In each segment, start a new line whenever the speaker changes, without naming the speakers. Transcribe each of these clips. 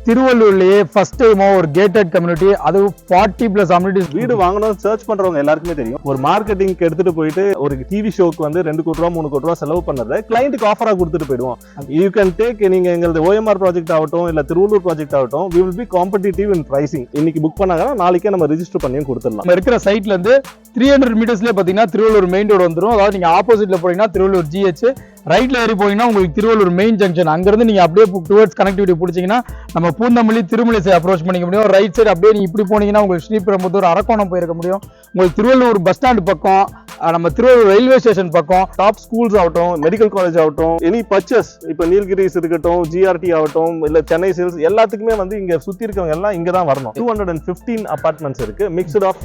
திருவள்ளூர்லயே first time ஒரு gated community, அது 40+ amenities.
வீடு வாங்கணும் சர்ச் பண்றவங்க எல்லாருக்குமே தெரியும். ஒரு மார்க்கெட்டிங்க்கு எடுத்துட்டு போயிட்டு ஒரு டிவி ஷோக்கு வந்து 2 கோடி ரூபா 3 கோடி ரூபா செலவு பண்ணதை கிளைண்ட்டுக்கு ஆஃபரா கொடுத்துட்டு போயிடுவோம். யூ கேன் டேக், நீங்க எங்களது ஓஎம்ஆர் ப்ராஜெக்ட் ஆகட்டும் இல்ல திருவள்ளூர் ப்ராஜெக்ட் ஆகட்டும், we will be competitive in pricing. இன்னைக்கு புக் பண்ணாங்கன்னா நாளைக்கே நம்ம ரெஜிஸ்டர் பண்ணியும் கொடுத்துடலாம்.
நம்ம இருக்கிற சைட்ல இருந்து 300 மீட்டர்ஸ்ல பாத்தீங்கன்னா திருவள்ளூர் மெயின் ரோடு வந்துடும். அதாவது நீங்க ஆப்போசிட்ல போனீங்கன்னா திருவள்ளூர் GH, ரைட்ல ஏறி போனீங்கன்னா உங்களுக்கு திருவள்ளூர் மெயின் ஜங்ஷன். அங்கிருந்து நீங்க அப்படியே டுவர்ட்ஸ் கனெக்டிவிட்டி பிடிச்சீங்கன்னா நம்ம பூந்தமல்லி திருமலை அப்ரோச் பண்ணிக்க முடியும். ரைட் சைடு அப்படியே நீங்க இப்படி போனீங்கன்னா உங்களுக்கு ஸ்ரீபெரும்புதூர் அரக்கோணம் போயிருக்க முடியும். உங்களுக்கு திருவள்ளூர் பஸ் ஸ்டாண்ட் பக்கம், நம்ம திருவள்ளூர் ரயில்வே ஸ்டேஷன் பக்கம்,
டாப் ஸ்கூல்ஸ் ஆகட்டும், மெடிக்கல் காலேஜ் ஆகட்டும், எனி பர்ச்சேஸ், இப்போ நீல்கிரிஸ் இருக்கட்டும், GRT ஆகட்டும் இல்ல சென்னை சேல்ஸ், எல்லாத்துக்குமே வந்து இங்க சுத்தி இருக்கவங்க எல்லாம் இங்க தான் வரணும். 215 அபார்ட்மெண்ட்ஸ் இருக்கு. Mixed of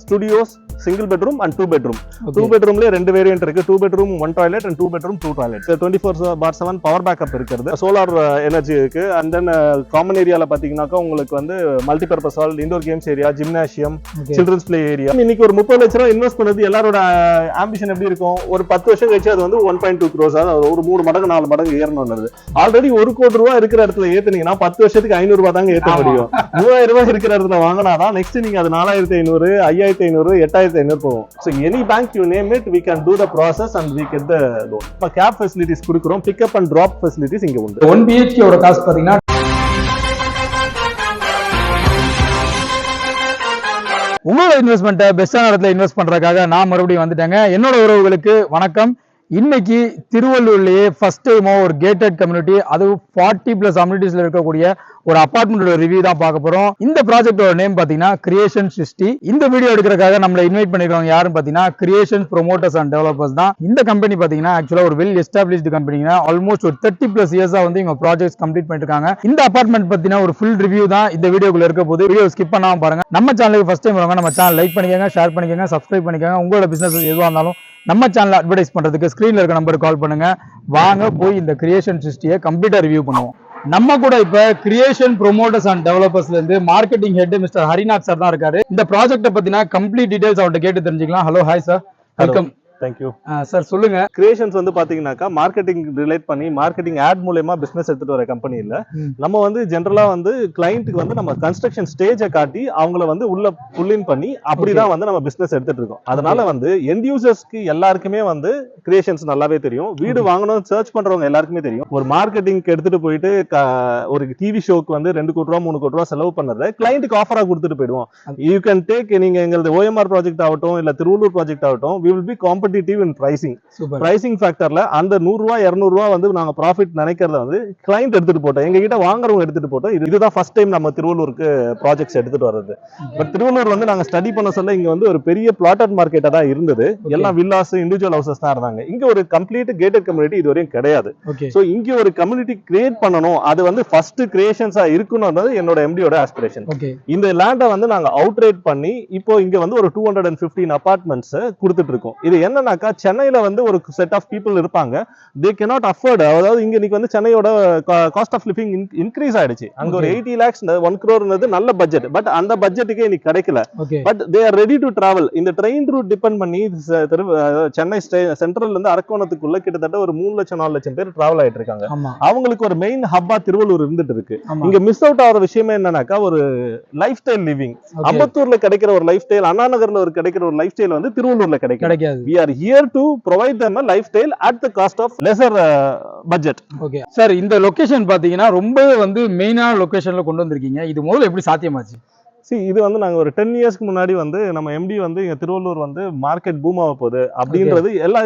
studios, single bedroom and 2 bedroom. 2 பெட்ரூம்லயே 2 வேரியன்ட் இருக்கு. 2 bedroom 1 toilet and 2 bedroom 2 toilet. 24/7 power backup இருக்கிறது, சோலார் எனர்ஜி இருக்கு. அண்ட் தென் காமன் ஏரியால பாத்தீங்கன்னாக்கா உங்களுக்கு வந்து multipurpose hall, indoor games area, gymnasium, children's play area. இன்னைக்கு ஒரு 30 லட்சம் ரூபாய் இன்வெஸ்ட் பண்ணது எல்லாரோட ஆம்பிஷன் எப்படி இருக்கும்? ஒரு 10 வருஷம் கழிச்சு அது வந்து 1.2 crores, அதாவது ஒரு 3 மடங்கு 4 மடங்கு ஏறணும். ஆல்ரெடி 1 கோடி ரூபாய் இருக்கிற இடத்துல ஏத்துனீங்கன்னா 10 வருஷத்துக்கு 500 ரூபாய் தாங்க ஏத்த முடியும். 3000 ரூபாய் இருக்கிற இடத்துல வாங்கினாதான் நெக்ஸ்ட் நீங்க அது 4500, 5500, 8500 போகும். So any bank you name it, we can do the process and we get the loan. இப்ப கேப் ஃபெசிலிட்டிஸ் கொடுக்கிறோம். பிக்கப் அண்ட் டிராப் ஃபெசிலிட்டிஸ் இங்க உண்டு.
1 BHK ஓட காஸ்ட் பாத்தீங்கன்னா உங்களோட இன்வெஸ்ட்மெண்ட்டை பெஸ்டான இடத்துல இன்வெஸ்ட் பண்றதுக்காக நான் மறுபடியும் வந்துட்டேங்க. என்னோட உறவுகளுக்கு வணக்கம். இன்னைக்கு திருவள்ளூர்லயே ஃபர்ஸ்ட் டைம் ஒரு கேட்டட் கம்யூனிட்டி, அது 40+ அம்யூனிட்டிஸ்ல இருக்கக்கூடிய ஒரு அபார்ட்மெண்டோட ரிவ்யூ தான் பார்க்க போறோம். இந்த ப்ராஜெக்டோட நேம் பாத்தீங்கன்னா கிரியேஷன் 60. இந்த வீடியோ எடுக்கிறதுக்காக நம்மளை இன்வைட் பண்ணிருக்கவங்க யாருன்னு பாத்தீங்கன்னா கிரியேஷன் ப்ரோமோட்டர்ஸ் அண்ட் டெவலப்பர்ஸ் தான். இந்த கம்பெனி பாத்தீங்கன்னா ஆக்சுவலா ஒரு வெல் எஸ்டாப்ளிஷ்டு கம்பெனிங்க. ஆல்மோஸ்ட் ஒரு 30+ இயர்ஸா வந்து இவங்க ப்ராஜெக்ட்ஸ் கம்ப்ளீட் பண்ணிட்டு இருக்காங்க. இந்த அபார்ட்மெண்ட் பத்தினா ஒரு ஃபுல் ரிவ்யூ தான் இந்த வீடியோக்குள்ள இருக்க போது. வீடியோ ஸ்கிப் பண்ணாம பாருங்க. நம்ம சேனலுக்கு ஃபர்ஸ்ட் டைம் வரவங்க நம்ம சேனல் லைக் பண்ணிக்கோங்க, ஷேர் பண்ணிக்கோங்க, சப்ஸ்கிரைப் பண்ணிக்கோங்க. உங்களோட பிசினஸ் எதுவாக இருந்தாலும் நம்ம சேனல் அட்வர்டைஸ் பண்றதுக்கு ஸ்கிரீன்ல இருக்க நம்பருக்கு கால் பண்ணுங்க. வாங்க போய் இந்த கிரியேஷன் 60 கம்ப்ளீட்டா ரிவ்யூ பண்ணுவோம். நம்ம கூட இப்ப கிரியேஷன் ப்ரோமோட்டர்ஸ் அண்ட் டெவலப்பர்ஸ்ல இருந்து marketing head mister Harinath sir தான் இருக்காரு. இந்த ப்ராஜெக்ட்டை பத்தினா கம்ப்ளீட் டீடைல்ஸ் அவர்கிட்ட கேட்டு தெரிஞ்சுக்கலாம். Hello, hi sir, welcome.
Thank you
sir. சொல்லுங்க.
கிரியேஷன்ஸ் வந்து பாத்தீங்கன்னாக்கா மார்க்கெட்டிங் ரிலேட் பண்ணி மார்க்கெட்டிங் ஆட் மூலமா பிசினஸ் எடுத்துட்டு வர கம்பெனி இல்ல. நம்ம வந்து ஜெனரலா வந்து கிளைண்ட்டுக்கு வந்து நம்ம கன்ஸ்ட்ரக்ஷன் ஸ்டேஜை காட்டி அவங்கள வந்து உள்ள புல்லின் பண்ணி அப்படிதான் வந்து நம்ம பிசினஸ் எடுத்துட்டு இருக்கோம். அதனால வந்து எண்ட் யூசர்ஸ்க்கு எல்லாருக்குமே வந்து கிரியேஷன்ஸ் நல்லாவே தெரியும். வீடு வாங்கணும் சர்ச் பண்றவங்க எல்லாருக்குமே தெரியும். ஒரு மார்க்கெட்டிங்க்கு எடுத்துட்டு போயிட்டு ஒரு டிவி ஷோக்கு வந்து 2 கோடி ரூபா 3 கோடி ரூபா செலவு பண்ணதை கிளைண்ட்டுக்கு ஆஃபரா கொடுத்துட்டு போயிடுவோம். யூ கேன் டேக், நீங்க எங்களது ஓஎம்ஆர் ப்ராஜெக்ட் ஆகட்டும் இல்ல திருவள்ளூர் ப்ராஜெக்ட் ஆகட்டும், we will be competitive in pricing. pricing factorல அந்த 100 ரூபாய் 200 ரூபாய் வந்து நாங்க ப்ராஃபிட் நினைக்கிறத வந்து கிளைண்ட் எடுத்துட்டு போட்டோம், எங்க கிட்ட வாங்குறவங்க எடுத்துட்டு போட்டோம். இதுதான் ஃபர்ஸ்ட் டைம் நம்ம திருவள்ளூருக்கு ப்ராஜெக்ட்ஸ் எடுத்துட்டு வர்றது. பட் திருவள்ளூர் வந்து நாங்க ஸ்டடி பண்ண சொல்ல இங்க வந்து ஒரு பெரிய பிளாட்டட் மார்க்கெட்டா தான் இருந்தது. எல்லாம் வில்லாஸ், இண்டிவிஜுவல் ஹவுசஸ் தான் இருந்தாங்க. இங்க ஒரு கம்ப்ளீட் கேட்டட் கம்யூனிட்டி இதுவரையும் கிடையாது. சோ இங்க ஒரு கம்யூனிட்டி கிரியேட் பண்ணணும், அது வந்து ஃபர்ஸ்ட் கிரியேஷன்ஸா இருக்கணும்ன்றது என்னோட எம்டியோட ஆஸ்பிரேஷன். இந்த லேண்டை வந்து நாங்க அவுட்ரேட் பண்ணி இப்போ இங்க வந்து ஒரு 215 அபார்ட்மெண்ட்ஸ் கொடுத்துட்டு இருக்கோம். இது என்னன்னாக்கா சென்னையில வந்து ஒரு செட் ஆஃப் பீப்புள் இருப்பாங்க, தே cannot afford. அதாவது இங்க இன்னைக்கு வந்து சென்னையோட காஸ்ட் ஆஃப் லிவிங் இன்க்ரீஸ் ஆயிடுச்சு. அங்க ஒரு 80 lakhs 1 crore நல்ல பட்ஜெட். பட் அந்த பட்ஜெட்டுக்கே இன்னைக்கு கிடைக்கல. But they are ready to travel. இந்த ட்ரெயின் ரூட் டிபெண்ட் பண்ணி சென்னை சென்ட்ரல்ல இருந்து அரக்கோணத்துக்குள்ள கிட்டத்தட்ட ஒரு 3 லட்சம் 4 லட்சம் பேர் டிராவல் ஆயிட்டு இருக்காங்க. அவங்களுக்கு ஒரு மெயின் ஹப்பா திருவள்ளூர் இருந்துட்டு இருக்கு. இங்க மிஸ் அவுட் ஆகிற விஷயமே என்னன்னாக்கா ஒரு லைஃப் ஸ்டைல் லிவிங். அம்பத்தூர்ல கிடைக்கிற ஒரு லைஃப் ஸ்டைல், அண்ணா நகர்ல ஒரு கிடைக்கிற ஒரு லைஃப் ஸ்டைல் வந்து திருவள்ளூர்ல கிடைக்காது. We are here to provide them a lifestyle at the cost of lesser budget.
Okay sir, இந்த லொகேஷன் பாத்தீங்கன்னா ரொம்ப வந்து மெயினான லொகேஷன்ல கொண்டு வந்திருக்கீங்க. இது முதல்ல எப்படி சாத்தியமாச்சு?
இது வந்து நாங்க ஒரு 10 இயர்ஸ்க்கு முன்னாடி வந்து நம்ம எம்டி வந்து இங்க திருவள்ளூர் வந்து மார்க்கெட் பூம் ஆக போகுது அப்படின்றது எல்லா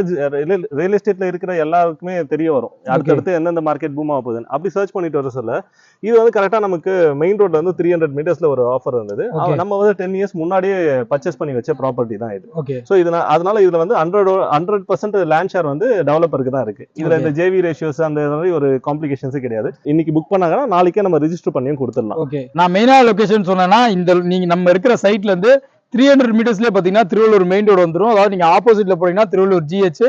ரியல் எஸ்டேட்ல இருக்கிற எல்லாருக்குமே தெரிய வரும். அடுத்தடுத்து எந்தெந்த மார்க்கெட் பூம் ஆக போகுதுன்னு அப்படி சர்ச் பண்ணிட்டு வர சொல்ல இது வந்து கரெக்டா நமக்கு மெயின் ரோட்ல வந்து 300 மீட்டர்ஸ்ல ஒரு ஆஃபர் இருந்தது. நம்ம வந்து 10 இயர்ஸ் முன்னாடியே பர்ச்சேஸ் பண்ணி வச்ச ப்ராப்பர்ட்டி தான் இது. சோ இது அதனால இதுல வந்து 100% லேண்ட் ஷேர் வந்து டெவலப்பருக்கு தான் இருக்கு. இதுல இந்த ஜேவி ரேஷியோஸ் அந்த மாதிரி ஒரு காம்ப்ளிகேஷன்ஸ் கிடையாது. இன்னைக்கு புக் பண்ணாங்கன்னா நாளைக்கே நம்ம ரெஜிஸ்டர் பண்ணியும் கொடுத்துடலாம்.
நான் மெயினா லொகேஷன் சொன்னேன்னா நீங்க நம்ம இருக்கிற சைட்ல இருந்து 300 மீட்டர்ஸ்ல பாத்தீங்கன்னா திருவள்ளூர் மெயின் ரோடு வந்துடும். அதாவது நீங்க ஆப்போசிட்ல போனீங்கன்னா திருவள்ளூர் GH,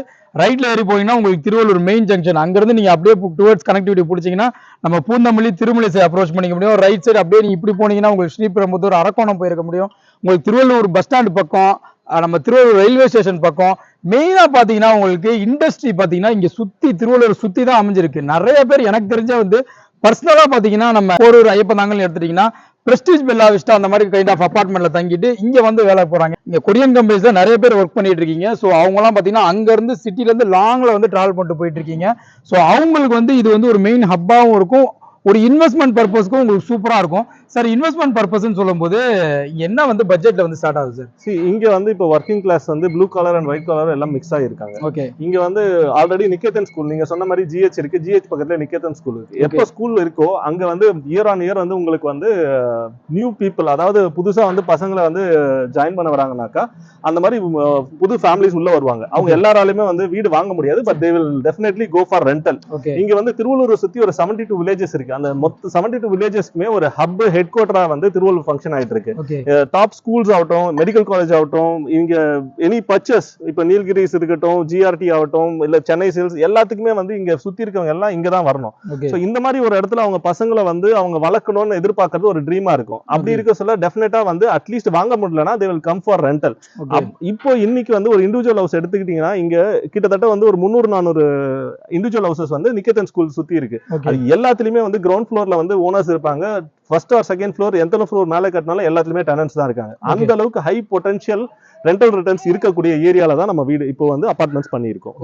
ரைட்ல ஏறி போனீங்கன்னா உங்களுக்கு திருவள்ளூர் மெயின் ஜங்ஷன். அங்கிருந்து நீங்க அப்படியே டுவர்ட்ஸ் கனெக்டிவிட்டி பிடிச்சீங்கன்னா நம்ம பூந்தமல்லி திருமலை அப்ரோச் பண்ணிக்க முடியும். ரைட் சைடு அப்படியே நீங்க இப்படி போனீங்கன்னா உங்களுக்கு ஸ்ரீபெரும்புதூர் அரக்கோணம் போயிருக்க முடியும். உங்களுக்கு திருவள்ளூர் பஸ் ஸ்டாண்ட் பக்கம், நம்ம திருவள்ளூர் ரயில்வே ஸ்டேஷன் பக்கம். மெயினா பாத்தீங்கன்னா உங்களுக்கு இண்டஸ்ட்ரி பாத்தீங்கன்னா இங்க சுத்தி திருவள்ளூர் சுத்தி தான் அமைஞ்சிருக்கு. நிறைய பேர் எனக்கு தெரிஞ்ச வந்து பர்சனலா பாத்தீங்கன்னா நம்ம ஒரு ஐயப்பன் தாங்கல் எடுத்துட்டீங்கன்னா பிரஸ்டீஜ் பெல்லா விஸ்டா அந்த மாதிரி கைண்ட் ஆஃப் அபார்ட்மெண்ட்ல தங்கிட்டு இங்க வந்து வேலை போறாங்க. இங்க கொரியன் கம்பெனிஸ் தான் நிறைய பேர் ஒர்க் பண்ணிட்டு இருக்கீங்க. ஸோ அவங்க எல்லாம் பாத்தீங்கன்னா அங்க இருந்து சிட்டில இருந்து லாங்ல வந்து டிராவல் பண்ணிட்டு போயிட்டு இருக்கீங்க. ஸோ அவங்களுக்கு வந்து இது வந்து ஒரு மெயின் ஹப்பாவும் இருக்கும், ஒரு இன்வெஸ்ட்மெண்ட் பர்பஸ்க்கும் உங்களுக்கு சூப்பரா இருக்கும். சார் இன்வெஸ்ட்மெண்ட் பர்பஸ்ன்னு சொல்லும்போது என்ன வந்து பட்ஜெட்ல வந்து ஸ்டார்ட் ஆகுது சார்?
இங்க வந்து இப்போ ஒர்க்கிங் கிளாஸ் வந்து blue colour and white colour எல்லாம் மிக்ஸ் ஆகிருக்காங்க.
ஓகே.
இங்க வந்து ஆல்ரெடி நிகேதன் ஸ்கூல் நீங்க சொன்ன மாதிரி ஜிஹெச் இருக்கு, ஜிஹெச் பக்கத்துல நிகேதன் ஸ்கூல் இருக்கு. எப்போ ஸ்கூல் இருக்கோ அங்க வந்து இயர் ஆன் இயர் வந்து உங்களுக்கு வந்து நியூ பீப்புள், அதாவது புதுசா வந்து பசங்களை வந்து ஜாயின் பண்ண வராங்கனாக்கா அந்த மாதிரி புது ஃபேமிலிஸ் உள்ள வருவாங்க. அவங்க எல்லாராலுமே வந்து வீடு வாங்க முடியாது, but they will definitely go for rental. இங்க வந்து திருவள்ளூர் சுத்தி ஒரு 72 வில்லேஜஸ் இருக்கு. அந்த மொத்த 72 வில்லேஜஸ்க்குமே ஒரு ஹப் ஹெட் குவார்டரா வந்து திருவள்ளூர் ஃபங்க்ஷன் ஆயிட்டு இருக்கு. டாப் ஸ்கூல்ஸ் ஆகட்டும், மெடிக்கல் காலேஜ் ஆகட்டும், இங்க எனி பர்ச்சேஸ், இப்ப நீல்கிரிஸ் இருக்கட்டும், ஜிஆர்டி ஆகட்டும், இல்ல சென்னை சேல்ஸ், எல்லாத்துக்குமே வந்து இங்க சுத்தி இருக்கவங்க எல்லாம் இங்க தான் வரணும். சோ இந்த மாதிரி ஒரு இடத்துல அவங்க பசங்களை வந்து அவங்க வளர்க்கணும்னு எதிர்பார்க்கறது ஒரு ட்ரீமா இருக்கும். அப்படி இருக்க சொல்ல டெஃபினட்டா வந்து அட்லீஸ்ட் வாங்க முடியலன்னா they will come for rental. இப்போ இன்னைக்கு வந்து ஒரு இண்டிவிஜுவல் ஹவுஸ் எடுத்துக்கிட்டீங்கன்னா இங்க கிட்டத்தட்ட வந்து ஒரு 300-400 இண்டிவிஜுவல் ஹவுசஸ் வந்து நிகேதன் ஸ்கூல் சுத்தி இருக்கு. அது எல்லாத்துலயுமே வந்து கிரவுண்ட் ஃப்ளோர்ல வந்து ஓனர்ஸ் இருப்பாங்க, ஃபர்ஸ்ட் ஆர் செகண்ட் ஃப்ளோர் எந்த ஃப்ளோர் மேல கட்டினாலும் எல்லாத்துலயுமே டெனன்ட்ஸ் தான் இருக்காங்க. அந்த அளவுக்கு ஹை பொட்டன்ஷியல் ரெண்டல் ரிட்டர்ன்ஸ் இருக்கக்கூடிய ஏரியால தான் நம்ம வீடு இப்போ வந்து அபார்ட்மெண்ட்ஸ் பண்ணியிருக்கோம்.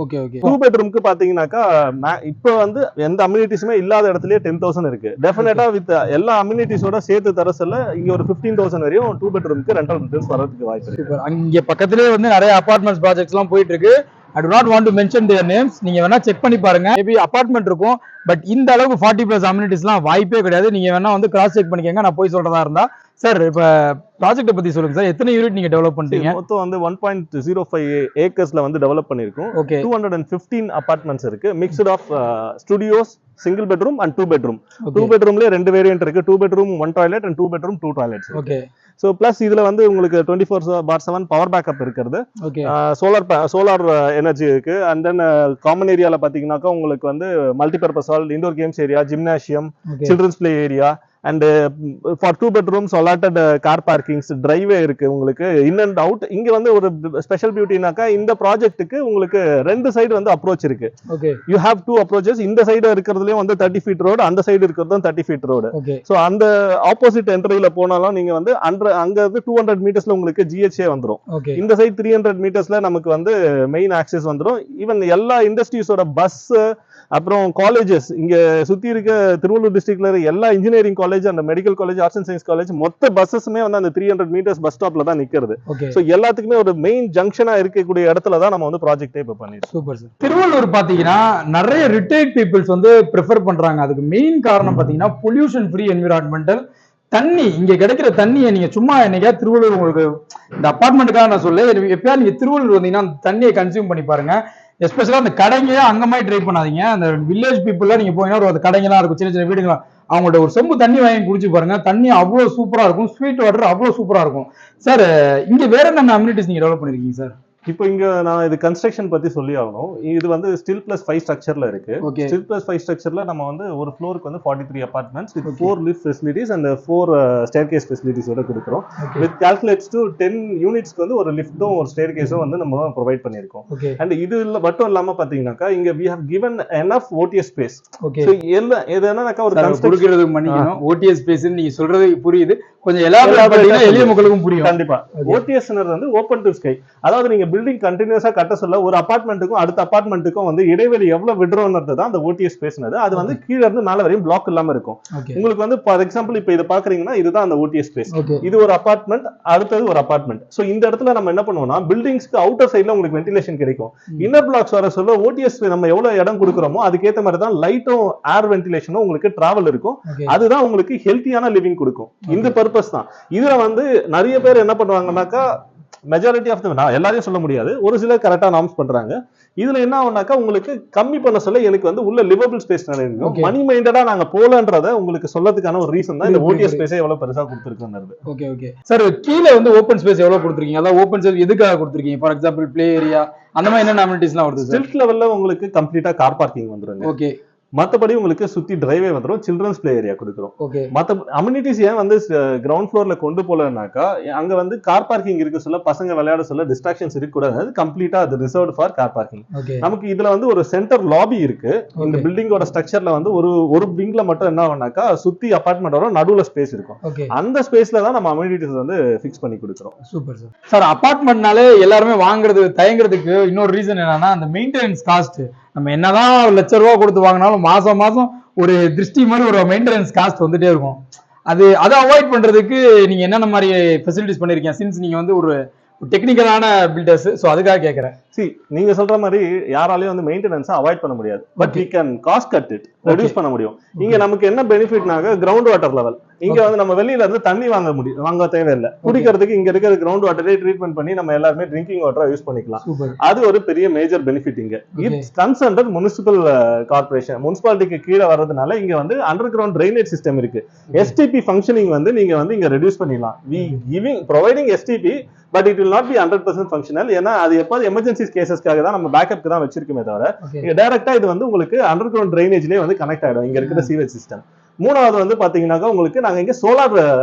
2 பெட்ரூம்க்கு பாத்தீங்கன்னாக்கா இப்போ வந்து எந்த அம்யூனிட்டிஸுமே இல்லாத இடத்துலயே 10,000 இருக்கு. டெஃபினட்டா வித் எல்லா அம்யூனிட்டிஸோட சேர்த்து தர சொல்ல இங்க ஒரு 15,000 வரையும் 2 பெட்ரூம்க்கு ரெண்டல் ரிட்டர்ன்ஸ் வரதுக்கு வாய்ப்பு இருக்கு.
அங்க பக்கத்திலேயே வந்து நிறைய அபார்ட்மெண்ட்ஸ் ப்ராஜெக்ட்ஸ் எல்லாம் போயிட்டு இருக்கு. I do not want to mention their names. நீங்க வேணா செக் பண்ணி பாருங்க. மேபி அபார்ட்மெண்ட் இருக்கும், பட் இந்த அளவுக்கு 40+ அம்யூனிட்டிஸ்லாம் வாய்ப்பே கிடையாது. நீங்க வேணா வந்து கிராஸ் செக் பண்ணிக்கங்க, நான் போய் சொல்றதா இருந்தா. சார் இப்ப ப்ராஜெக்ட் பத்தி சொல்லுங்க சார். எத்தனை யூனிட் நீங்க டெவலப் பண்றீங்க?
மொத்தம் வந்து 1.05 ஏக்கர்ஸ்ல வந்து டெவலப் பண்ணிருக்கோம். 215 அபார்ட்மெண்ட்ஸ் இருக்கு. Mixed of studios, single bedroom and 2 bedroom. 2 பெட்ரூம்ல 2 வேரியன்ட் இருக்கு. 2 bedroom 1 toilet and 2 bedroom 2 toilets. Okay. So plus இதுல வந்து உங்களுக்கு 24/7 பவர் பேக்கப் இருக்கிறது. சோலார் எனர்ஜி இருக்கு. அண்ட் தென் காமன் ஏரியால பாத்தீங்கன்னாக்கா உங்களுக்கு வந்து multipurpose hall, indoor games area, gymnasium, children's play area, and for 2 bedrooms allotted car parkings, driveway இருக்கு உங்களுக்கு இன் அண்ட் அவுட். இங்க வந்து ஒரு ஸ்பெஷல் பியூட்டினாக்கா இந்த ப்ராஜெக்ட்டுக்கு உங்களுக்கு 2 சைடு வந்து அப்ரோச் இருக்கு. You have 2 approaches. இந்த சைடு இருக்கிறதுலயும் வந்து 30 feet ரோடு, அந்த சைடு இருக்கிறதும் 30 feet ரோடு. சோ அந்த ஆப்போசிட் என்ட்ரியில போனாலும் நீங்க வந்து அங்க இருந்து 200 மீட்டர்ஸ்ல உங்களுக்கு ஜிஹெச்ஏ வந்துரும். இந்த சைடு 300 மீட்டர்ஸ்ல நமக்கு வந்து மெயின் ஆக்சஸ் வந்துரும். ஈவன் எல்லா இண்டஸ்ட்ரீஸோட பஸ், அப்புறம் காலேஜஸ் இங்க சுத்தி இருக்க திருவள்ளூர் டிஸ்ட்ரிக்ட்ல இருக்க எல்லா engineering college and medical college, arts and science college மொத்த பஸ்ஸஸுமே வந்து அந்த 300 மீட்டர்ஸ் பஸ் ஸ்டாப்ல தான் நிக்கிறது. சோ எல்லாத்துக்குமே ஒரு மெயின் ஜங்ஷனா இருக்கக்கூடிய இடத்துல தான் நம்ம வந்து ப்ராஜெக்டே இப்ப பண்ணிருக்கோம். Super sir.
திருவள்ளூர் பாத்தீங்கன்னா நிறைய ரிட்டையர்ட் பீப்புள்ஸ் வந்து ப்ரிஃபர் பண்றாங்க. அதுக்கு மெயின் காரணம் பாத்தீங்கன்னா பொல்யூஷன் ஃப்ரீ என்விரான்மெண்டல். தண்ணி, இங்க கிடைக்கிற தண்ணியை நீங்க சும்மா என்னைக்கா திருவள்ளூர், உங்களுக்கு இந்த அபார்ட்மெண்ட்டுக்காக நான் சொல்ல, எப்பயா நீங்க திருவள்ளூர் வந்தீங்கன்னா அந்த தண்ணியை கன்சியூம் பண்ணி பாருங்க. எஸ்பெஷலா அந்த கடைங்க அங்க மாதிரி ட்ரை பண்ணாதீங்க. அந்த வில்லேஜ் பீப்புள்ல நீங்க போனீங்கன்னா ஒரு கடைங்கெல்லாம் இருக்கும், சின்ன சின்ன வீடுங்களா, அவங்களோட ஒரு செம்பு தண்ணி வாங்கி குடிச்சு பாருங்க. தண்ணி அவ்வளவு சூப்பரா இருக்கும், ஸ்வீட் வாட்டர் அவ்வளவு சூப்பரா இருக்கும். சார் இங்க வேற என்ன அம்யூனிட்டிஸ் நீங்க டெவலப் பண்ணிருக்கீங்க சார்?
இப்போ இங்க நான் இது கன்ஸ்ட்ரக்ஷன் பத்தி சொல்லி ஆகணும். இது வந்து ஸ்டில் +5 ஸ்ட்ரக்சர்ல இருக்கு. ஸ்டில் +5 ஸ்ட்ரக்சர்ல நம்ம வந்து ஒரு ஃப்ளோருக்கு வந்து 43 apartments with 4 lift facilities and 4 staircase ஃபெசிலிட்டிஸோட கொடுக்குறோம். வித் கால்குலேட்ஸ் டு 10 யூனிட்ஸ்க்கு வந்து ஒரு லிஃப்ட்டும் ஒரு ஸ்டேர்கேஸும் வந்து நம்ம ப்ரொவைட் பண்ணியிருக்கோம். அண்ட் இது மட்டும் இல்லாம பாத்தீங்கன்னாக்கா இங்க we have given enough OTS space. So இது என்னன்னாக்கா ஒரு
கொடுக்கிறது பண்ணிக்கணும். OTS space நீங்க சொல்றது புரியுது, கொஞ்சம் எலாபரேட் எளிய மக்களுக்கும் புரியும்.
கண்டிப்பா. OTS வந்து ஓபன் டு ஸ்கை, அதாவது நீங்க பில்டிங் கண்டினியூஸா கட்ட சொல்ல ஒரு அபார்ட்மெண்ட்டுக்கும் அடுத்த அபார்ட்மெண்ட்டுக்கும் வந்து இடைவெளி எவ்வளவு விடுறோம்ன்றது தான் அந்த ஓடிஎஸ் ஸ்பேஸ்னது. அது வந்து கீழ இருந்து மேல வரையும் பிளாக் இல்லாம இருக்கும். உங்களுக்கு வந்து ஃபார் எக்ஸாம்பிள் இப்ப இத பாக்குறீங்கன்னா இதுதான் அந்த ஓடிஎஸ் ஸ்பேஸ். இது ஒரு அபார்ட்மெண்ட், அடுத்தது ஒரு அபார்ட்மெண்ட். சோ இந்த இடத்துல நம்ம என்ன பண்ணுவோம்னா பில்டிங்ஸ்க்கு அவுட்டர் சைடுல உங்களுக்கு வென்டிலேஷன் கிடைக்கும். இன்னர் பிளாக்ஸ் வர சொல்ல ஓடிஎஸ் நம்ம எவ்வளவு இடம் கொடுக்குறோமோ அதுக்கேற்ற மாதிரி தான் லைட்டும் ஏர் வென்டிலேஷனும் உங்களுக்கு டிராவல் இருக்கும். அதுதான் உங்களுக்கு ஹெல்த்தியான லிவிங் கொடுக்கும். இந்த பர்பஸ் தான். இதுல வந்து நிறைய பேர் என்ன பண்ணுவாங்கன்னாக்கா மெஜாரிட்டி ஆஃப் எல்லாரையும் சொல்ல முடியாது, ஒரு சிலர் கரெக்டா நார்ம்ஸ் பண்றாங்க. இதுல என்ன ஆகும்னாக்கா உங்களுக்கு கம்மி பண்ண சொல்ல எனக்கு வந்து உள்ள லிவபிள் ஸ்பேஸ் நிறைய இருக்கும். மணி மைண்டடா நாங்க போலன்றத உங்களுக்கு சொல்லதுக்கான ஒரு ரீசன் தான் இந்த ஓடிஎஸ் ஸ்பேஸே எவ்வளவு பெருசா கொடுத்திருக்குன்றது.
Okay okay sir. கீழ வந்து ஓபன் ஸ்பேஸ் எவ்வளவு கொடுத்திருக்கீங்க? அதாவது ஓபன் ஸ்பேஸ் எதுக்காக கொடுத்திருக்கீங்க? ஃபார் எக்ஸாம்பிள் ப்ளே ஏரியா அந்த மாதிரி என்ன அம்யூனிட்டிஸ்லாம் வருது?
ஸ்ட்ரிட் லெவல்ல உங்களுக்கு கம்ப்ளீட்டா கார் பார்க்கிங் வந்துருங்க.
ஓகே.
மத்தபடி உங்களுக்கு சுத்தி டிரைவே வந்துடும், சில்ட்ரன்ஸ் பிளே ஏரியா கொடுக்குறோம்.
ஓகே.
மத்த அம்யூனிட்டிஸ் ஏன் வந்து கிரவுண்ட் ஃப்ளோர்ல கொண்டு போலனாக்கா, அங்க வந்து கார் பார்க்கிங் இருக்க சொல்ல பசங்க விளையாட சொல்ல டிஸ்ட்ராக்ஷன்ஸ் இருக்க கூடாது. கம்ப்ளீட்டா அது reserved for car parking.
Okay.
நமக்கு இதுல வந்து ஒரு சென்டர் லாபி இருக்கு. இந்த பில்டிங்கோட ஸ்ட்ரக்சர்ல வந்து ஒரு விங்ல மட்டும் என்ன ஆகும்னாக்கா சுத்தி அபார்ட்மெண்ட் வரும், நடுவுல ஸ்பேஸ் இருக்கும்.
ஓகே.
அந்த ஸ்பேஸ்ல தான் நம்ம அம்யூனிட்டிஸ் வந்து ஃபிக்ஸ் பண்ணி கொடுக்குறோம்.
Super sir. சார் அபார்ட்மெண்ட்னாலே எல்லாருமே வாங்குறது தயங்குறதுக்கு இன்னொரு ரீசன் என்னன்னா அந்த மெயின்டெனன்ஸ் காஸ்ட். நம்ம என்னதான் ₹1,00,000 கொடுத்து வாங்கினாலும் மாசம் மாசம் ஒரு திருஷ்டி மாதிரி ஒரு மெயின்டெனன்ஸ் காஸ்ட் வந்துட்டே இருக்கும். அதை அவாய்ட் பண்றதுக்கு நீங்க என்னென்ன மாதிரி ஃபெசிலிட்டிஸ் பண்ணிருக்கீங்க? சின்ஸ் நீங்க வந்து ஒரு டெக்னிக்கலான பில்டர்ஸ், சோ அதுக்காக கேக்குறேன்.
நீங்க சொல்ற மாதிரி யாராலையும் வந்து மெயின்டெனன்ஸ் அவாய்ட் பண்ண முடியாது. But we can cost cut it, reduce பண்ண முடியும். இங்க நமக்கு என்ன பெனிஃபிட்னாக கிரவுண்ட் வாட்டர் லெவல். இங்க வந்து நம்ம வெளியில இருந்து தண்ணி வாங்க தேவையில்லை. குடிக்கிறதுக்கு இங்க இருக்கிற கிரவுண்ட் வாட்டரே ட்ரீட்மெண்ட் பண்ணி நம்ம எல்லாருமே ட்ரிங்கிங் வாட்டரா யூஸ் பண்ணிக்கலாம். அது ஒரு பெரிய மேஜர் பெனிஃபிட். இங்க இட்ஸ் கன்சர்ன்ட் முனிசிபல் கார்பரேஷன், முனிசிபாலிட்டிக்கு கீழே வர்றதுனால இங்க வந்து அண்டர் கிரவுண்ட் ட்ரைனேஜ் சிஸ்டம் இருக்கு. எஸ்டிபி ஃபங்க்ஷனிங் வந்து நீங்க வந்து இங்க ரெடியூஸ் பண்ணிடலாம். we giving providing STP but it will not be 100% functional. ஏன்னா அது எப்போது எமர்ஜென்சி கேசஸ்க்காக தான் நம்ம பேக்கப்க்கு தான் வச்சிருக்கோமே தவிர இங்க டைரக்டா இது வந்து உங்களுக்கு அண்டர் கிரவுண்ட் ட்ரைனேஜ்லயே வந்து கனெக்ட் ஆயிடும் இங்க இருக்கிற சீவேஜ் சிஸ்டம். மூணாவது வந்து பாத்தீங்கன்னாக்கா உங்களுக்கு நாங்க இங்க சோலார்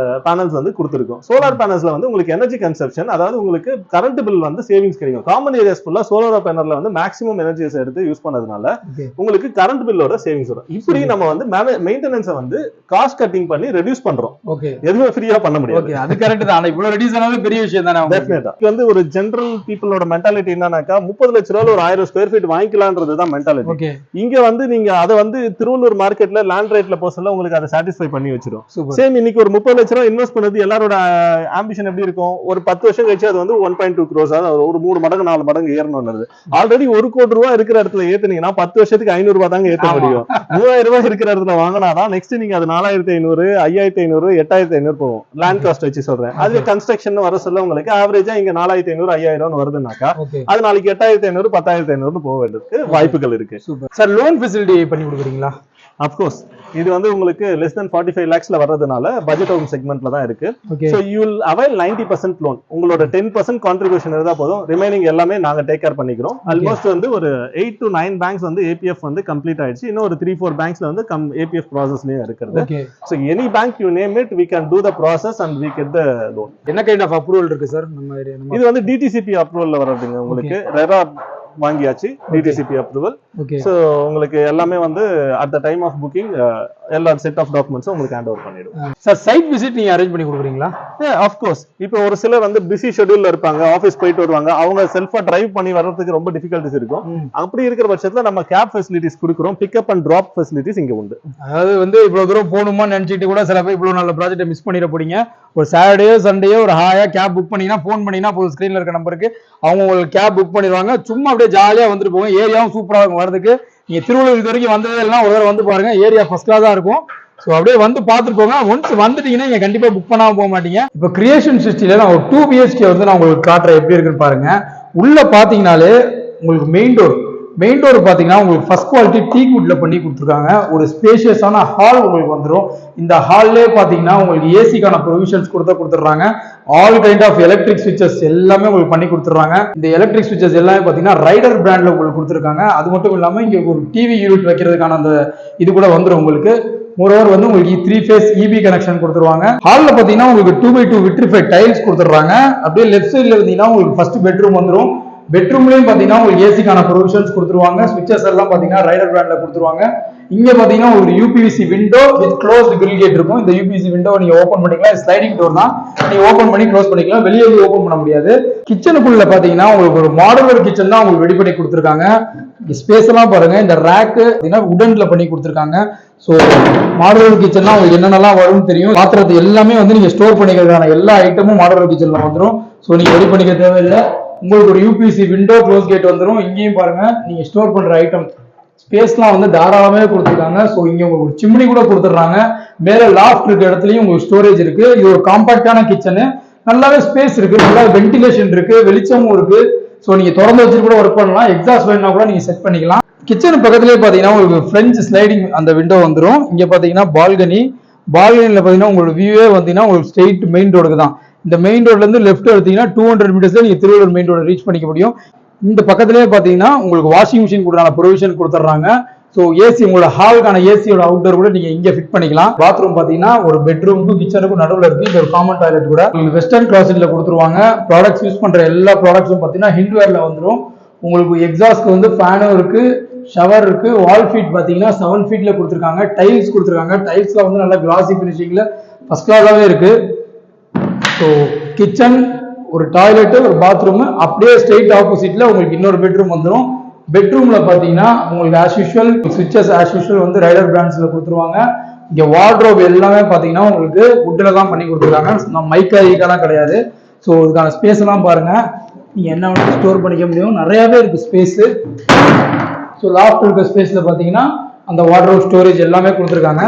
பேனல்ஸ் வந்து கொடுத்துருக்கோம். சோலார் பேனல்ஸ்ல வந்து உங்களுக்கு எனர்ஜி கன்சப்ஷன், அதாவது உங்களுக்கு கரண்ட் பில் வந்து சேவிங்ஸ் கிடைக்கும். காமன் ஏரியாஸ் ஃபுல்லா சோலார் பேனல்ல வந்து மேக்ஸிமம் எனர்ஜிஸ் எடுத்து யூஸ் பண்ணதுனால உங்களுக்கு கரண்ட் பில்லோட சேவிங்ஸ் வரும். இப்படி நம்ம வந்து மெயின்டெனன்ஸை வந்து காஸ்ட் கட்டிங் பண்ணி ரெடியூஸ் பண்றோம். எதுவுமே ஃப்ரீயா பண்ண முடியாது. அது கரெக்ட் தான். இவ்வளவு ரெடியூஸ் ஆனாலும் பெரிய விஷயம் தானே. டெஃபினட்டா இது வந்து ஒரு ஜெனரல் பீப்புளோட மென்டாலிட்டி என்னன்னாக்கா ₹30,00,000 ஒரு 1000 ஸ்கொயர் ஃபீட் வாங்கிக்கலாம்ன்றது தான் மென்டாலிட்டி. இங்க வந்து நீங்க அதை வந்து திருவள்ளூர் மார்க்கெட்ல லேண்ட் ரேட்ல போக சொல்ல உங்களுக்கு அதை சாட்டிஸ்ஃபை பண்ணி வச்சிரும். சேம் இன்னைக்கு ஒரு ₹30,00,000 இன்வெஸ்ட் பண்ணது எல்லாரோட ஆம்பிஷன் எப்படி இருக்கும்? ஒரு 10 வருஷம் கழிச்சு அது வந்து 1.2 crores, ஒரு 3 மடங்கு 4 மடங்கு ஏறணும்னது. ஆல்ரெடி ₹1 கோடி இருக்கிற இடத்துல ஏத்துனீங்கன்னா 10 வருஷத்துக்கு ₹500 தாங்க ஏத்த முடியும். ₹3000 இருக்கிற இடத்துல வாங்கினாதான் நெக்ஸ்ட் நீங்க அது 4,500, 5,500, 8,500 போகும். லேண்ட் காஸ்ட் வச்சு சொல்றேன். அது கன்ஸ்ட்ரக்ஷன் வர சொல்ல உங்களுக்கு ஆவரேஜா இங்க 4,500, 5,000 வருதுனாக்கா அது நாளைக்கு 8,500, 10,500 போக வேண்டியதுக்கு வாய்ப்புகள் இருக்கு.
சார் லோன் ஃபெசிலிட்டி பண்ணி கொடுக்குறீங்களா?
அப்கோர்ஸ் இது வந்து உங்களுக்கு less than 45 lakhsல வர்றதுனால பட்ஜெட் ஹோம் செக்மெண்ட்ல தான் இருக்கு. So you will avail 90% loan. உங்களோட 10% கான்ட்ரிபியூஷன் இருந்தா போதும், ரிமைனிங் எல்லாமே நாங்க டேக் கேர் பண்ணிக்கிறோம். ஆல்மோஸ்ட் வந்து ஒரு 8 to 9 பேங்க்ஸ் வந்து APF வந்து கம்ப்ளீட் ஆயிடுச்சு. இன்னும் ஒரு 3-4 பேங்க்ஸ்ல வந்து APF ப்ராசஸ்லயும் இருக்குது. So any bank you name it, we can do the process and we get the loan.
என்ன கைண்ட் ஆஃப் அப்ரூவல் இருக்கு சார் நம்ம ஏரியா?
இது வந்து DTCP அப்ரூவல்ல வர்றதுங்க. உங்களுக்கு ரெரா வாங்கியாச்சு DTCP அப்ரூவல். சோ உங்களுக்கு எல்லாமே வந்து at the time of booking எல்லா செட் ஆஃப் டாக்குமெண்ட்ஸும் உங்களுக்கு ஹேண்ட் ஓவர் பண்ணிடுவோம்.
சார் சைட் விசிட் நீங்க அரேஞ்ச் பண்ணி கொடுக்குறீங்களா?
Of course. இப்போ ஒரு சிலர் வந்து பிஸி ஷெட்யூல்ல இருப்பாங்க, ஆஃபீஸ் போயிட்டு வருவாங்க, அவங்க செல்ஃபா டிரைவ் பண்ணி வர்றதுக்கு ரொம்ப டிஃபிகல்ட்டிஸ் இருக்கும். அப்படி இருக்கிற பட்சத்துல நம்ம கேப் ஃபெசிலிட்டிஸ் கொடுக்குறோம். பிக்கப் அண்ட் டிராப் ஃபெசிலிட்டிஸ் இங்க உண்டு.
அதாவது வந்து இவ்வளவு தூரம் போகணுமா நினைச்சிட்டு கூட சில பேர் இவ்வளவு நல்ல ப்ராஜெக்ட்டை மிஸ் பண்ணிட போறீங்க. ஒரு சாட்டர்டே சண்டே ஒரு ஹாயா கேப் புக் பண்ணீங்கன்னா, ஃபோன் பண்ணீங்கன்னா போதும், ஸ்கிரீன்ல இருக்க நம்பருக்கு அவங்க உங்களுக்கு கேப் புக் பண்ணிடுவாங்க. சும்மா அப்படியே ஜாலியா வந்துட்டு போங்க. ஏரியாவும் சூப்பரா இருக்கும் வரதுக்கு. நீங்க திருவள்ளூர் இது வரைக்கும் வந்ததெல்லாம் ஒரு தடவை வந்து பாருங்க. ஏரியா ஃபர்ஸ்ட் கிளாஸா இருக்கும். ஸோ அப்படியே வந்து பார்த்துட்டு போங்க. ஒன்ஸ் வந்துட்டீங்கன்னா நீங்க கண்டிப்பா புக் பண்ணாம போக மாட்டீங்க. இப்போ கிரியேஷன் சிஸ்டில நான் ஒரு 2 BHK வந்து நான் உங்களுக்கு காட்டுறேன் எப்படி இருக்குன்னு பாருங்க. உள்ள பாத்தீங்கன்னாலே உங்களுக்கு மெயின் டோர் பாத்தீங்கன்னா உங்களுக்கு ஃபர்ஸ்ட் குவாலிட்டி டீக் வுட்ல பண்ணி கொடுத்துருக்காங்க. ஒரு ஸ்பேஷியஸான ஹால் உங்களுக்கு வந்துடும். இந்த ஹால்லே பாத்தீங்கன்னா உங்களுக்கு ஏசிக்கான ப்ரொவிஷன்ஸ் கொடுத்துட்றாங்க. ஆல் கைண்ட் ஆஃப் எலக்ட்ரிக் ஸ்விட்சஸ் எல்லாமே உங்களுக்கு பண்ணி கொடுத்துறாங்க. இந்த எலக்ட்ரிக் ஸ்விட்சஸ் எல்லாமே பாத்தீங்கன்னா ரைடர் பிராண்ட்ல உங்களுக்கு கொடுத்துருக்காங்க. அது மட்டும் இல்லாம இங்க ஒரு டிவி யூனிட் வைக்கிறதுக்கான அந்த இது கூட வந்துடும் உங்களுக்கு. மோரோவர் வந்து உங்களுக்கு 3 phase EB கனெக்ஷன் கொடுத்துருவாங்க. ஹால்ல பாத்தீங்கன்னா உங்களுக்கு 2x2 விட்ரிஃபைட் டைல்ஸ் கொடுத்துறாங்க. அப்படியே லெஃப்ட் சைட்ல இருந்தீங்கன்னா உங்களுக்கு ஃபர்ஸ்ட் பெட்ரூம் வந்துடும். பெட்ரூம்லயும் பாத்தீங்கன்னா உங்களுக்கு ஏசிக்கான ப்ரொவிஷன்ஸ் கொடுத்துருவாங்க. ஸ்விட்சஸ் எல்லாம் பாத்தீங்கன்னா ரைடர் பிராண்ட்ல கொடுத்துருவாங்க. இங்க பாத்தீங்கன்னா ஒரு UPVC window with closed grill gate இருக்கும். இந்த UPVC விண்டோ நீங்க ஓபன் பண்ணிக்கலாம். ஸ்லைடிங் டோர் தான், நீங்க ஓபன் பண்ணி க்ளோஸ் பண்ணிக்கலாம். வெளியே ஓபன் பண்ண முடியாது. கிச்சனுக்குள்ள பாத்தீங்கன்னா உங்களுக்கு ஒரு மாடுலர் கிச்சன் தான் உங்களுக்கு ரெடி பண்ணி கொடுத்துருக்காங்க. ஸ்பேஸ் எல்லாம் பாருங்க. இந்த ரேக் உடன்ல பண்ணி கொடுத்துருக்காங்க. சோ மாடுலர் கிச்சன் தான் உங்களுக்கு என்னென்னலாம் வரும்னு தெரியும். பாத்திரத்தை எல்லாமே வந்து நீங்க ஸ்டோர் பண்ணிக்கிறதுக்கான எல்லா ஐட்டமும் மாடுலர் கிச்சன்ல வந்துடும். சோ நீங்க ரெடி பண்ணிக்க தேவையில்லை. உங்களுக்கு ஒரு UPVC விண்டோ க்ளோஸ் கேட் வந்துடும். இங்கேயும் பாருங்க நீங்க ஸ்டோர் பண்ற ஐட்டம் ஸ்பேஸ்லாம் வந்து தாராளமே கொடுத்துருக்காங்க. ஸோ இங்க உங்களுக்கு ஒரு சிம்னி கூட கொடுத்துட்றாங்க. மேல லாஃப்ட் இருக்க இடத்துலயும் உங்களுக்கு ஸ்டோரேஜ் இருக்கு. இது ஒரு காம்பாக்டான கிச்சனு. நல்லாவே ஸ்பேஸ் இருக்கு, நல்லா வென்டிலேஷன் இருக்கு, வெளிச்சமும் இருக்கு. ஸோ நீங்க திறந்து வச்சுட்டு கூட ஒர்க் பண்ணலாம். எக்ஸாஸ்ட் வேணும்னா கூட நீங்க செட் பண்ணிக்கலாம். கிச்சன் பக்கத்துலேயே பாத்தீங்கன்னா உங்களுக்கு பிரெஞ்ச் ஸ்லைடிங் அந்த விண்டோ வந்துடும். இங்க பாத்தீங்கன்னா பால்கனில பாத்தீங்கன்னா உங்களுக்கு வியூவே பாத்தீங்கன்னா உங்களுக்கு ஸ்ட்ரெயிட் மெயின் ரோடுக்கு தான். இந்த மெயின் ரோட்ல இருந்து லெஃப்ட் எடுத்தீங்கன்னா 200 மீட்டர்ஸ்ல நீங்க திருவள்ளூர் மெயின் ரோட ரீச் பண்ணிக்க முடியும். இந்த பக்கத்திலேயே பாத்தீங்கன்னா உங்களுக்கு வாஷிங் மிஷின் கூட ப்ரொவிஷன் கொடுத்துட்றாங்க. ஸோ ஏசி உங்களோட ஹாலுக்கான ஏசியோட அவுட்டர் கூட நீங்க இங்க ஃபிட் பண்ணிக்கலாம். பாத்ரூம் பாத்தீங்கன்னா ஒரு பெட்ரூமுக்கும் கிச்சனுக்கும் நடுவில் இருக்கு. இது ஒரு காமன் டாய்லெட் கூட உங்களுக்கு வெஸ்டர்ன் கிளாசெட்ல கொடுத்துருவாங்க. ப்ராடக்ட்ஸ் யூஸ் பண்ற எல்லா ப்ராடக்ட்ஸும் பாத்தீங்கன்னா ஹிண்ட்வேர்ல வந்துடும். உங்களுக்கு எக்ஸாஸ்ட்க்கு வந்து ஃபேனும் இருக்கு, ஷவர் இருக்கு. வால் ஃபீட் பாத்தீங்கன்னா 7 ஃபீட்ல கொடுத்துருக்காங்க. டைல்ஸ் கொடுத்துருக்காங்க. டைல்ஸ்ல வந்து நல்லா கிளாசி பினிஷிங்ல ஃபர்ஸ்ட் கிளாஸாவே இருக்கு. ஸோ கிச்சன், ஒரு டாய்லெட், ஒரு பாத்ரூம், அப்படியே ஸ்ட்ரெயிட் ஆப்போசிட்ல உங்களுக்கு இன்னொரு பெட்ரூம் வந்துடும். பெட்ரூம்ல பாத்தீங்கன்னா உங்களுக்கு ஆஸ் யூஷுவல் சுவிட்சஸ் ஆஸ் யூஷுவல் வந்து ரைடர் பிராண்ட்ஸ்ல கொடுத்துருவாங்க. இங்க வார்ட்ரோப் எல்லாமே பாத்தீங்கன்னா உங்களுக்கு வுட்ல தான் பண்ணி கொடுத்துருக்காங்க. மைக்காலாம் கிடையாது. ஸோ இதுக்கான ஸ்பேஸ் எல்லாம் பாருங்க, நீங்க என்ன வேணாலும் ஸ்டோர் பண்ணிக்க முடியும். நிறையவே இருக்கு ஸ்பேஸ். ஸோ லாஃப்ட் இருக்க ஸ்பேஸ்ல பாத்தீங்கன்னா அந்த வார்ட்ரோப் ஸ்டோரேஜ் எல்லாமே கொடுத்துருக்காங்க.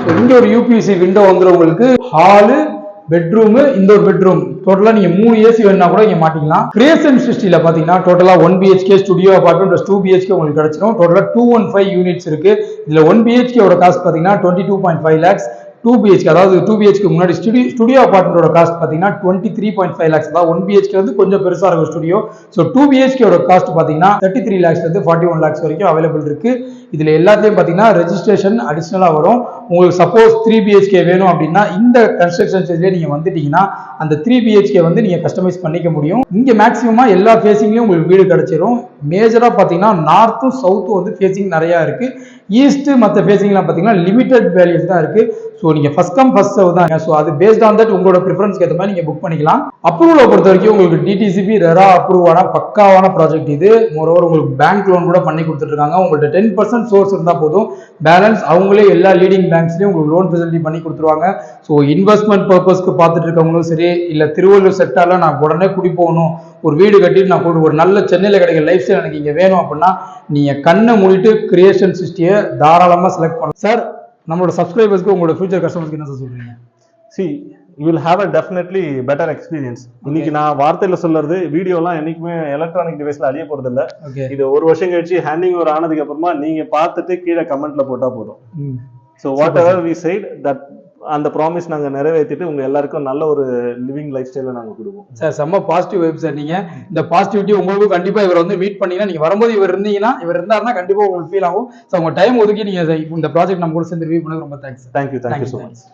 ஸோ இங்க ஒரு யூபிஎஸ்சி விண்டோ வந்துடும் உங்களுக்கு. ஹாலு, பெட்ரூம், இந்த ஒரு பெட்ரூம், டோட்டலா நீங்க 3 ஏசி வேணா கூட இங்க மாட்டிக்கலாம். கிரியேஷன் சிஸ்டில பாத்தீங்கன்னா டோட்டலா 1 BHK ஸ்டுடியோ அபார்ட்மெண்ட் +2 BHK உங்களுக்கு கிடைச்சிடும். டோட்டலா 215 யூனிட்ஸ் இருக்கு. இதுல 1 BHK ஓட காஸ்ட் பாத்தீங்கன்னா 22.5 lakhs. 2 BHK அதாவது 2 BHK முன்னாடி ஸ்டுடியோ அபார்ட்மெண்டோட காஸ்ட் பாத்தீங்கன்னா 23.5 lakhs. அதாவது 1 BHK வந்து கொஞ்சம் பெருசா இருக்கும் ஸ்டுடியோ. ஸோ 2 BHK ஓட காஸ்ட் பாத்தீங்கன்னா 33 lakhs இருந்து 41 lakhs வரைக்கும் அவைலபிள் இருக்கு. இதுல எல்லாத்தையும் பாத்தீங்கன்னா ரெஜிஸ்ட்ரேஷன் அடிஷனலா வரும். உங்களுக்கு சப்போஸ் 3 BHK வேணும் அப்படின்னா இந்த கன்ஸ்ட்ரக்ஷன் ஸ்டேஜ்ல நீங்க வந்துட்டீங்கன்னா அந்த 3 BHK வந்து நீங்க கஸ்டமைஸ் பண்ணிக்க முடியும். இங்க மேக்ஸிமமா எல்லா ஃபேசிங்லயும் உங்களுக்கு வீடு கிடைச்சிரும். மேஜரா பாத்தீங்கன்னா நார்த்தும் சவுத்தும் வந்து ஃபேசிங் நிறைய இருக்கு. ஈஸ்ட் மற்ற ஃபேசிங்லாம் பாத்தீங்கன்னா லிமிடெட் வேல்யூஸ் தான் இருக்கு. ஸோ நீங்க ஃபர்ஸ்ட் கம் ஃபர்ஸ்ட் சர்வ் தான். ஸோ அது பேஸ்ட் ஆன் தட் உங்களோட ப்ரிஃபரன்ஸ்க்கு ஏற்ற மாதிரி நீங்க புக் பண்ணிக்கலாம். அப்ரூவலை பொறுத்த வரைக்கும் உங்களுக்கு DTCP ரெரா அப்ரூவ் ஆன பக்காவான ப்ராஜெக்ட் இது. மோரோவர் உங்களுக்கு பேங்க் லோன் கூட பண்ணி கொடுத்துட்டு இருக்காங்க. உங்கள்ட்ட 10% சோர்ஸ் இருந்தா போதும், பேலன்ஸ் அவங்களே எல்லா லீடிங் பேங்க்ஸ்லயும் உங்களுக்கு லோன் ஃபெசிலிட்டி பண்ணி கொடுத்துருவாங்க. ஸோ இன்வெஸ்ட்மெண்ட் பர்பஸ்க்கு பார்த்துட்டு இருக்கவங்களும் சரி, இல்ல திருவள்ளூர் செக்டார்ல நான் உடனே குடி போகணும், ஒரு வீடு கட்டிட்டு நான் போட்டு ஒரு நல்ல சென்னையில கிடைக்கிற லைஃப் ஸ்டைல் எனக்கு இங்க வேணும் அப்படின்னா நீங்க கண்ணை மூடிட்டு கிரியேஷன் சிஸ்டியை தாராளமா செலக்ட் பண்ணலாம். சார், நம்மளோட சப்ஸ்கிரைபர்ஸ்க்கு உங்களோட ஃபியூச்சர் கஸ்டமர்ஸ்க்கு என்ன சொல்றீங்க?
See, you will have a definitely better experience. இன்னைக்கு நான் வார்த்தையில சொல்றது, வீடியோலாம் என்னைக்குமே எலக்ட்ரானிக் டிவைஸ்ல அழிய போறது இல்ல. இது ஒரு வருஷம் கழிச்சு ஹேண்டிங் ஓவர் ஆனதுக்கு அப்புறமா நீங்க பார்த்துட்டு கீழே கமெண்ட்ல போட்டா போதும். So whatever we said that அந்த ப்ராமிஸ் நாங்க நிறைவேற்றிட்டு உங்க எல்லாருக்கும் நல்ல ஒரு லிவிங் லைஃப் ஸ்டைல நாங்க கொடுப்போம்.
சார் செம்ம பாசிட்டிவ் வைப் சார். நீங்க இந்த பாசிட்டிவிட்டி உங்களுக்கு கண்டிப்பா இவர் வந்து மீட் பண்ணீங்கன்னா, நீங்க வரும்போது இவர் இருந்தாருன்னா கண்டிப்பா உங்களுக்கு ஃபீல் ஆகும். ஸோ உங்க டைம் ஒதுக்கி நீங்க இந்த ப்ராஜெக்ட் நம்ம கூட சேர்ந்து ரிவ்யூ பண்ணது ரொம்ப தேங்க்ஸ்.
Thank you so much.